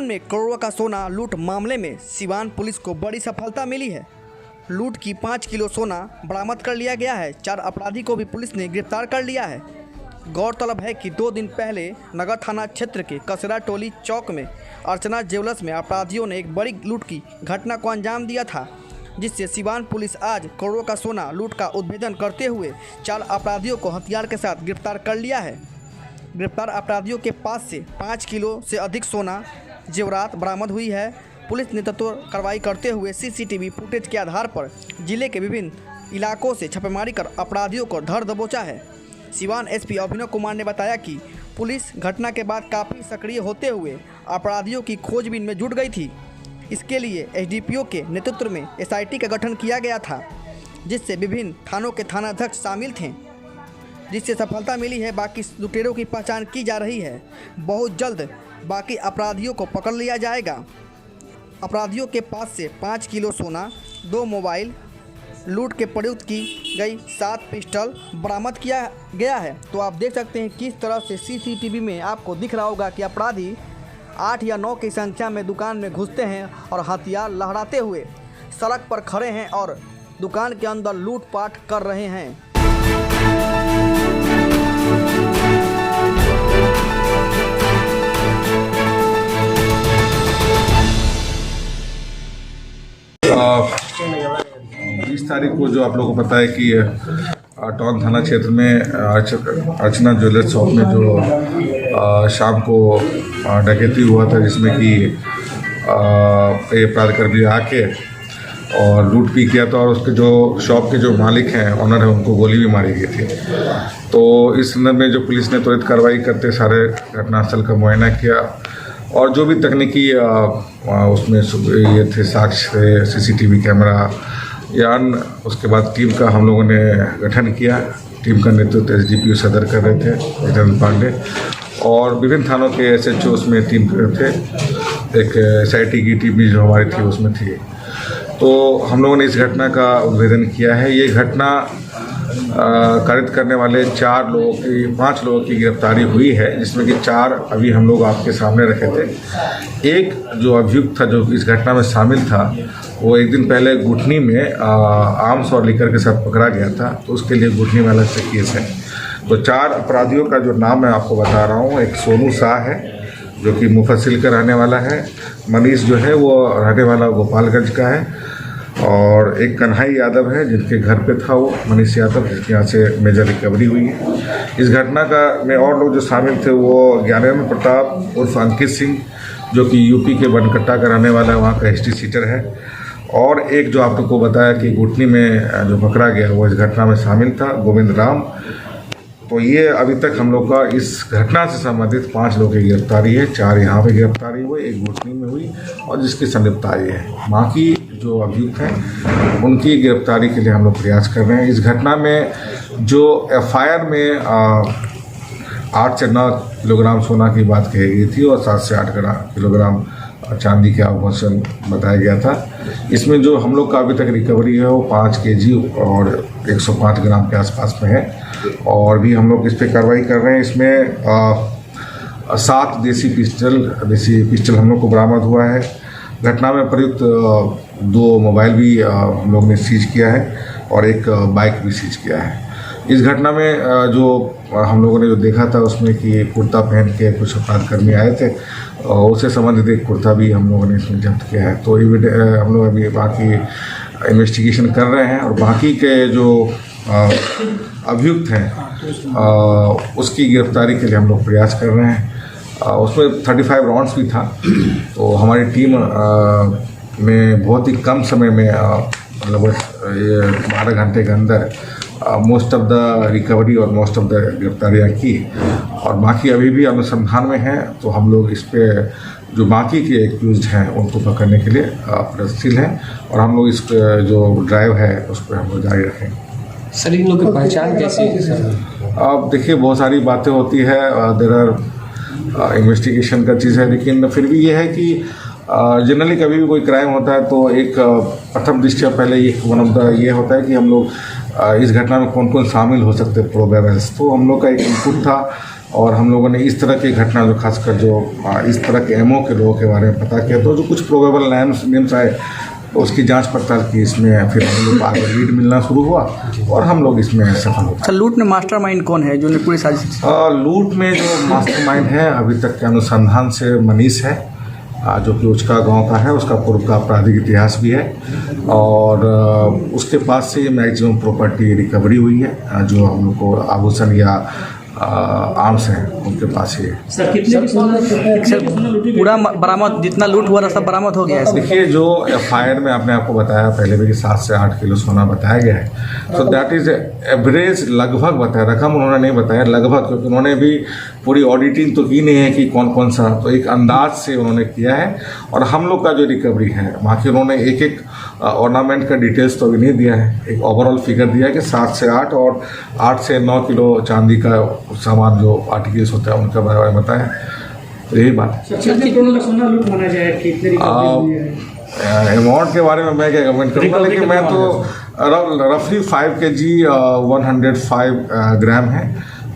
में करोड़ों का सोना लूट मामले में सिवान पुलिस को बड़ी सफलता मिली है। लूट की 5 किलो सोना बरामद कर लिया गया है। 4 अपराधी को भी पुलिस ने गिरफ्तार कर लिया है। गौरतलब है कि 2 दिन पहले नगर थाना क्षेत्र के कसरा टोली चौक में अर्चना ज्वेलर्स में अपराधियों ने एक बड़ी लूट की घटना को अंजाम दिया था, जिससे सिवान पुलिस आज करोड़ों का सोना लूट का उद्भेदन करते हुए 4 अपराधियों को हथियार के साथ गिरफ्तार कर लिया है। गिरफ्तार अपराधियों के पास से 5 किलो से अधिक सोना जेवरात बरामद हुई है। पुलिस ने तत्पर कार्रवाई करते हुए सीसीटीवी फुटेज के आधार पर जिले के विभिन्न इलाकों से छापेमारी कर अपराधियों को धर दबोचा है। सिवान एसपी अभिनव कुमार ने बताया कि पुलिस घटना के बाद काफ़ी सक्रिय होते हुए अपराधियों की खोजबीन में जुट गई थी। इसके लिए एसडीपीओ के नेतृत्व में एसआईटी का गठन किया गया था, जिससे विभिन्न थानों के थानाध्यक्ष शामिल थे, जिससे सफलता मिली है। बाकी लुटेरों की पहचान की जा रही है। बहुत जल्द बाकी अपराधियों को पकड़ लिया जाएगा। अपराधियों के पास से 5 किलो सोना, 2 मोबाइल, लूट के प्रयुक्त की गई 7 पिस्टल बरामद किया गया है। तो आप देख सकते हैं किस तरह से सीसीटीवी में आपको दिख रहा होगा कि अपराधी 8 या 9 की संख्या में दुकान में घुसते हैं और हथियार लहराते हुए सड़क पर खड़े हैं और दुकान के अंदर लूटपाट कर रहे हैं। बीस तारीख को जो आप लोगों को पता है कि टाउन थाना क्षेत्र में अर्चना ज्वेलर्स शॉप में जो शाम को डकैती हुआ था, जिसमें कि ये अपराधकर्मी आके और लूट भी किया था और उसके जो शॉप के जो मालिक हैं, ऑनर हैं, उनको गोली भी मारी गई थी। तो इस संदर्भ में जो पुलिस ने त्वरित कार्रवाई करते सारे घटनास्थल का मुआयना किया और जो भी तकनीकी उसमें ये थे साक्ष्य, सीसीटीवी कैमरा या अन्य, उसके बाद टीम का हम लोगों ने गठन किया। टीम का नेतृत्व एसडीपीओ सदर कर रहे थे जितेंद्र पांडे, और विभिन्न थानों के एसएचओ उसमें टीम कर रहे थे। एक एसआईटी की टीम भी जो हमारी थी उसमें थी। तो हम लोगों ने इस घटना का उद्भेदन किया है। ये घटना कारित करने वाले 5 लोगों की गिरफ्तारी हुई है, जिसमें कि 4 अभी हम लोग आपके सामने रखे थे। एक जो अभियुक्त था जो इस घटना में शामिल था, वो एक दिन पहले गुठनी में आर्म्स और लिकर के साथ पकड़ा गया था, तो उसके लिए गुठनी में अलग से केस है। तो 4 अपराधियों का जो नाम मैं आपको बता रहा हूँ, एक सोनू शाह है जो कि मुफस्सिल का रहने वाला है, मनीष जो है वो रहने वाला गोपालगंज का है, और एक कन्हई यादव है जिनके घर पे था वो मनीष यादव, जिसके यहाँ से मेजर रिकवरी हुई है। इस घटना का में और लोग जो शामिल थे वो ज्ञानेंद्र प्रताप उर्फ अंकित सिंह जो कि यूपी के बनकट्टा का रहने वाला है, वहाँ का हिस्ट्री सीटर है, और एक जो आप लोग को बताया कि गुटनी में जो पकड़ा गया वो इस घटना में शामिल था, गोविंद राम। तो ये अभी तक हम लोग का इस घटना से संबंधित 5 लोगों की गिरफ्तारी है। 4 यहाँ पे गिरफ्तारी हुई, एक गुटनी में हुई और जिसकी संलिप्तता है। बाकी जो अभियुक्त हैं उनकी गिरफ्तारी के लिए हम लोग प्रयास कर रहे हैं। इस घटना में जो एफआईआर में 8 से 9 किलोग्राम सोना की बात कही गई थी और 7 से 8 किलोग्राम चांदी के आभूषण बताया गया था। इसमें जो हम लोग का अभी तक रिकवरी है वो 5 केजी और 105 ग्राम के आसपास में है, और भी हम लोग इस पर कार्रवाई कर रहे हैं। इसमें 7 देसी पिस्टल हम लोग को बरामद हुआ है। घटना में प्रयुक्त 2 मोबाइल भी हम लोग ने सीज किया है और एक बाइक भी सीज किया है। इस घटना में जो हम लोगों ने जो देखा था उसमें कि कुर्ता पहन के कुछ अपराधकर्मी आए थे, उससे संबंधित एक कुर्ता भी हम लोगों ने इसमें जब्त किया है। तो हम लोग अभी बाकी इन्वेस्टिगेशन कर रहे हैं और बाकी के जो अभियुक्त हैं उसकी गिरफ्तारी के लिए हम लोग प्रयास कर रहे हैं। उसमें 35 राउंड्स भी था। तो हमारी टीम में बहुत ही कम समय में लगभग 12 घंटे के अंदर मोस्ट ऑफ द रिकवरी और मोस्ट ऑफ द गिरफ्तारियाँ की, और बाकी अभी भी अनुसंधान में हैं। तो हम लोग इस पे जो बाकी के एक्यूज्ड हैं उनको पकड़ने के लिए प्रयत्नशील हैं, और हम लोग इस जो ड्राइव है उस पर हम लोग जारी रखेंगे। सर, इन लोगों की पहचान कैसी है सर? अब देखिए, बहुत सारी बातें होती है, देयर आर इन्वेस्टिगेशन का चीज़ है, लेकिन फिर भी ये है कि जनरली कभी भी कोई क्राइम होता है तो एक प्रथम दृष्टया पहले वन ऑफ द ये होता है कि हम लोग इस घटना में कौन कौन शामिल हो सकते हैं प्रोबेबल्स। तो हम लोग का एक इनपुट था और हम लोगों ने इस तरह की घटना जो खासकर जो इस तरह के एमओ के लोगों के बारे में पता किया, तो जो कुछ प्रोबेबल नेम्स आए तो उसकी जांच पड़ताल की। इसमें फिर हम लोग आगे लीड मिलना शुरू हुआ और हम लोग इसमें सफल हो गए। लूट में मास्टरमाइंड कौन है जो पूरी साजिश? लूट में जो मास्टरमाइंड है अभी तक के अनुसंधान से मनीष है, जो कि उचका गांव का है। उसका पूर्व का आपराधिक इतिहास भी है और उसके पास से मैक्सिमम प्रॉपर्टी रिकवरी हुई है। जो हम लोग को आभूषण या आर्म्स हैं उनके पास ही है। सर कितने पूरा बरामद जितना लूट हुआ था सब बरामद हो गया है? देखिए, जो एफआईआर में आपने आपको बताया पहले भी कि 7 से 8 किलो सोना बताया गया है, तो दैट इज एवरेज, लगभग बताया, रकम उन्होंने नहीं बताया, लगभग, क्योंकि उन्होंने भी पूरी ऑडिटिंग तो की नहीं है कि कौन कौन सा, तो एक अंदाज से उन्होंने किया है। और हम लोग का जो रिकवरी है वहाँ की उन्होंने एक एक ऑर्नामेंट का डिटेल्स तो अभी नहीं दिया है, एक ओवरऑल फिगर दिया है कि 7 से 8 और 8 से 9 किलो चांदी का सामान जो आर्टिकल्स होता है उनका बारे में बताया। तो यही बात है। अमाउंट के बारे में मैं क्या कमेंट करूँगा, लेकिन मैं तो रफली 5 kg 105 ग्राम है।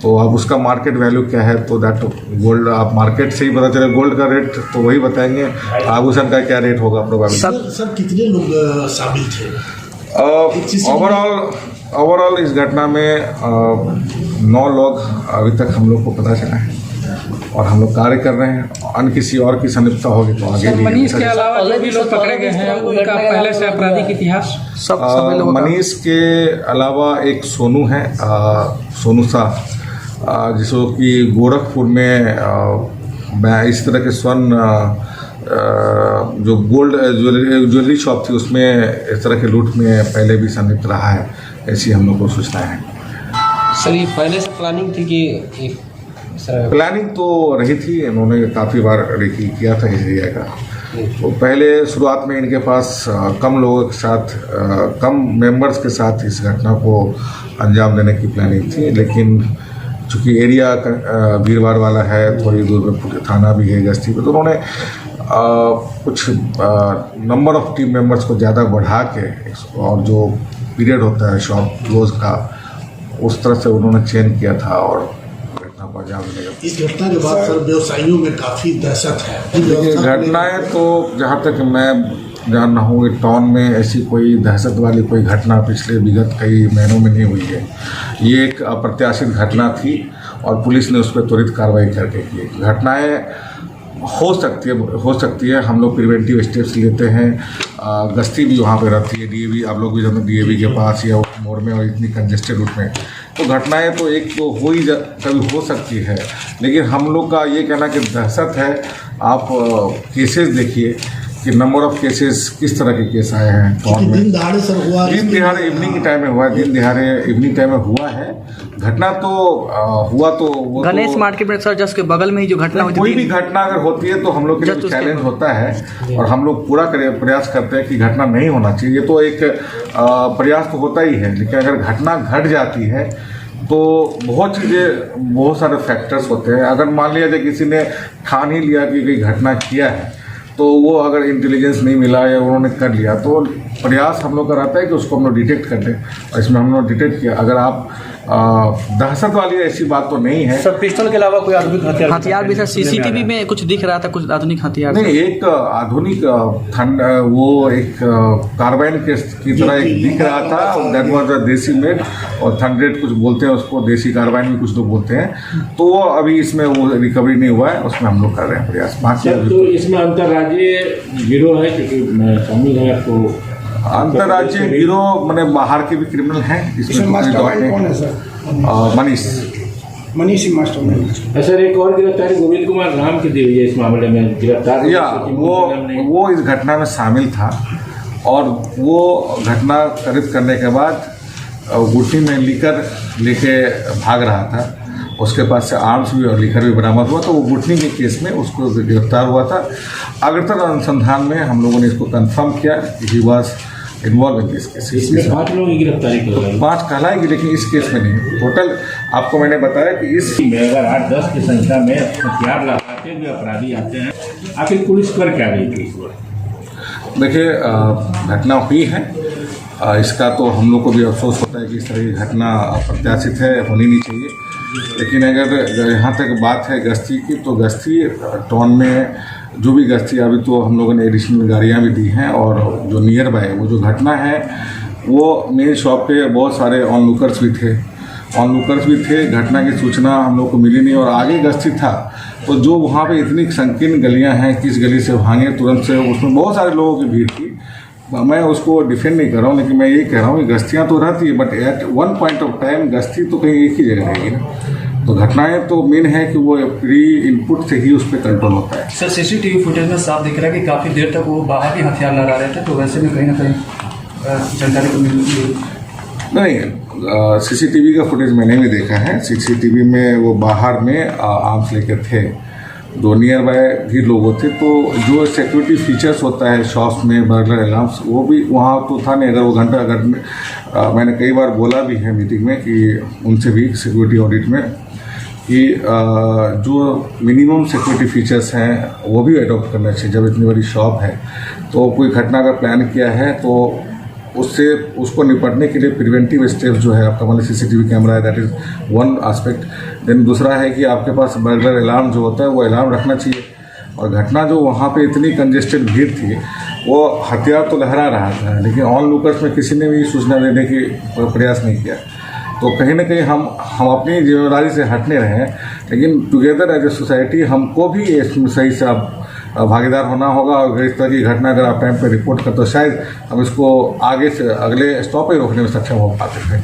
तो अब उसका मार्केट वैल्यू क्या है, तो दैट गोल्ड आप मार्केट से ही पता चले। गोल्ड का रेट तो वही बताएंगे, आभूषण का क्या रेट होगा प्रोबेबली। सर कितने लोग शामिल थे? ओवरऑल इस घटना में 9 लोग अभी तक हम लोग को पता चला है और हम लोग कार्य कर रहे हैं। अन्य किसी और की संलिप्तता होगी तो आगे भी। मनीष के अलावा जो भी लोग पकड़े गए हैं उनका पहले से आपराधिक इतिहास सब मनीष के अलावा एक सोनू है, सोनू शाह, जिसको कि गोरखपुर में इस तरह के स्वर्ण जो गोल्ड ज्वेलरी शॉप थी उसमें इस तरह के लूट में पहले भी संलिप्त रहा है, ऐसी हम लोग को सूचना है। सर ये पहले से प्लानिंग थी कि प्लानिंग तो रही थी, इन्होंने काफ़ी बार रेकी किया था इस एरिया का। तो पहले शुरुआत में इनके पास कम लोगों के साथ, कम मेंबर्स के साथ इस घटना को अंजाम देने की प्लानिंग थी, लेकिन चूँकि एरिया भीड़भाड़ वाला है, थोड़ी दूर में थाना भी है गश्ती पे, तो उन्होंने कुछ नंबर ऑफ टीम मेंबर्स को ज़्यादा बढ़ा के और जो पीरियड होता है शॉप क्लोज का उस तरह से उन्होंने चेंज किया था और घटना को अंजाम देने का। इस घटना के बाद सर व्यवसायियों में काफ़ी दहशत है। देखिए, घटनाएं तो जहाँ तक मैं जान रहा हूँ टाउन में ऐसी कोई दहशत वाली कोई घटना पिछले विगत कई महीनों में नहीं हुई है। ये एक अप्रत्याशित घटना थी और पुलिस ने उस पर त्वरित कार्रवाई करके की। घटनाएं हो सकती है, हम लोग प्रिवेंटिव स्टेप्स लेते हैं। गश्ती भी वहाँ पे रहती है, डीएवी, आप लोग भी जब डीएवी के पास या मोड़ में और इतनी कंजेस्टेड रूट में, तो घटनाएं तो एक तो कभी हो सकती है, लेकिन हम लोग का ये कहना कि दहशत है। आप केसेस देखिए कि नंबर ऑफ केसेस किस तरह के केस आए हैं टाउन में। दिन दहाड़े सर हुआ, दिन दिहाड़े इवनिंग के टाइम में हुआ है, दिन दिहाड़े इवनिंग टाइम में हुआ है। घटना तो हुआ तो वो गणेश मार्केट में सर जस्ट के बगल में ही जो घटना हुई थी। कोई भी घटना अगर होती है तो हम लोग के लिए चैलेंज होता है और हम लोग पूरा प्रयास करते हैं कि घटना नहीं होना चाहिए। ये तो एक प्रयास तो होता ही है, लेकिन अगर घटना घट जाती है तो बहुत चीज़ें, बहुत सारे फैक्टर्स होते हैं। अगर मान लिया जाए किसी ने ठान ही लिया कि कोई घटना किया है, तो वो अगर इंटेलिजेंस नहीं मिला या उन्होंने कर लिया, तो प्रयास हम लोग का रहता है कि उसको हम लोग डिटेक्ट कर दें, और इसमें हम लोग डिटेक्ट किया। अगर आप दहशत वाली ऐसी बात तो नहीं है। सर पिस्टल के अलावा कोई आधुनिक हथियार भी सर सीसीटीवी में कुछ दिख रहा था, कुछ आधुनिक हथियार नहीं, एक आधुनिक वो एक कार्बाइन की तरह एक दिख रहा था, दैट वाज अ देसी मेड, और थंडरेड कुछ बोलते हैं उसको, देसी कार्बाइन भी कुछ लोग बोलते हैं। तो वो अभी इसमें वो रिकवरी नहीं हुआ है, उसमें हम लोग कर रहे हैं प्रयास। तो इसमें अंतर्राज्यीय गिरोह है क्योंकि शामिल है, तो अंतर्राज्यीय गिरोह मैंने बाहर के भी क्रिमिनल हैं इसमें। मास्टरमाइंड कौन है सर? मनीष मास्टरमाइंड। सर एक और गिरफ्तारी गोविंद कुमार राम की दी हुई है इस मामले में, गिरफ्तार या वो इस घटना में शामिल था और वो घटना करित करने के बाद गुट्टी में लिकर लेके भाग रहा था। उसके पास से आर्म्स भी और लिकर भी बरामद हुआ, तो वो गुटनी के केस में उसको गिरफ्तार हुआ था। अग्रतर अनुसंधान में हम लोगों ने इसको कंफर्म किया कि he was involve in this case. इसमें 5 लोगों की गिरफ्तारी कर रही है, 5 कहलाएगी, लेकिन इस केस में नहीं। टोटल आपको मैंने बताया कि इस में अगर 8-10 की संख्या में हथियार लगाते हुए अपराधी आते हैं, आखिर पुलिस कर क्या रही थी इस वक्त? देखिए, घटना हुई है, इसका तो हम लोग को भी अफसोस होता है कि इस तरह की घटना अप्रत्याशित है, होनी नहीं चाहिए। लेकिन अगर यहाँ तक बात है गश्ती की, तो गश्ती टाउन में जो भी गश्ती, अभी तो हम लोगों ने एडिशनल गाड़ियाँ भी दी हैं, और जो नियर बाय वो जो घटना है वो मेन शॉप पे बहुत सारे ऑनलुकर्स भी थे। घटना की सूचना हम लोग को मिली नहीं और आगे गश्ती था, तो जो वहाँ पे इतनी संकीर्ण गलियाँ हैं, किस गली से भागे तुरंत से, उसमें बहुत सारे लोगों की भीड़ थी। मैं उसको डिफेंड नहीं कर रहा हूँ, लेकिन मैं ये कह रहा हूँ कि गश्तियाँ तो रहती है, but at one point of time गश्ती तो कहीं एक ही जगह रहेगी ना। तो घटनाएं तो मेन है कि वो प्री इनपुट से ही उस पर कंट्रोल होता है। सर सीसीटीवी फुटेज में साफ दिख रहा है कि काफ़ी देर तक वो बाहर भी हथियार लगा रहे थे, तो वैसे में कहीं ना कहीं जानकारी को मिली नहीं, सीसीटीवी का फुटेज मैंने भी देखा है। सीसीटीवी में वो बाहर में आर्म्स लेके थे, दो नियर बाय भी लोग थे। तो जो सिक्योरिटी फीचर्स होता है शॉप्स में, बर्गलर अलार्म्स, वो भी वहाँ तो था नहीं। अगर वो घंटा, अगर मैंने कई बार बोला भी है मीटिंग में कि उनसे भी सिक्योरिटी ऑडिट में कि जो मिनिमम सिक्योरिटी फीचर्स हैं वो भी अडॉप्ट करना चाहिए। जब इतनी बड़ी शॉप है तो कोई घटना का प्लान किया है तो उसको निपटने के लिए प्रिवेंटिव स्टेप जो है आपका, मतलब सीसीटीवी कैमरा है, that is one aspect. Then दूसरा है कि आपके पास बर्गलर अलार्म जो होता है वो अलार्म रखना चाहिए। और घटना जो वहाँ पे इतनी कंजेस्टेड भीड़ थी, वो हथियार तो लहरा रहा था, लेकिन ऑन लुकर्स में किसी ने भी सूचना देने की प्रयास नहीं किया। तो कहीं ना कहीं हम अपनी जिम्मेदारी से हटने रहे, लेकिन टुगेदर एज ए सोसाइटी हमको भी इसमें सही से भागीदार होना होगा। और इस तरह की घटना अगर आप टाइम पे रिपोर्ट करते तो शायद हम इसको आगे से अगले स्टॉप पे रोकने में सक्षम हो पाते थे।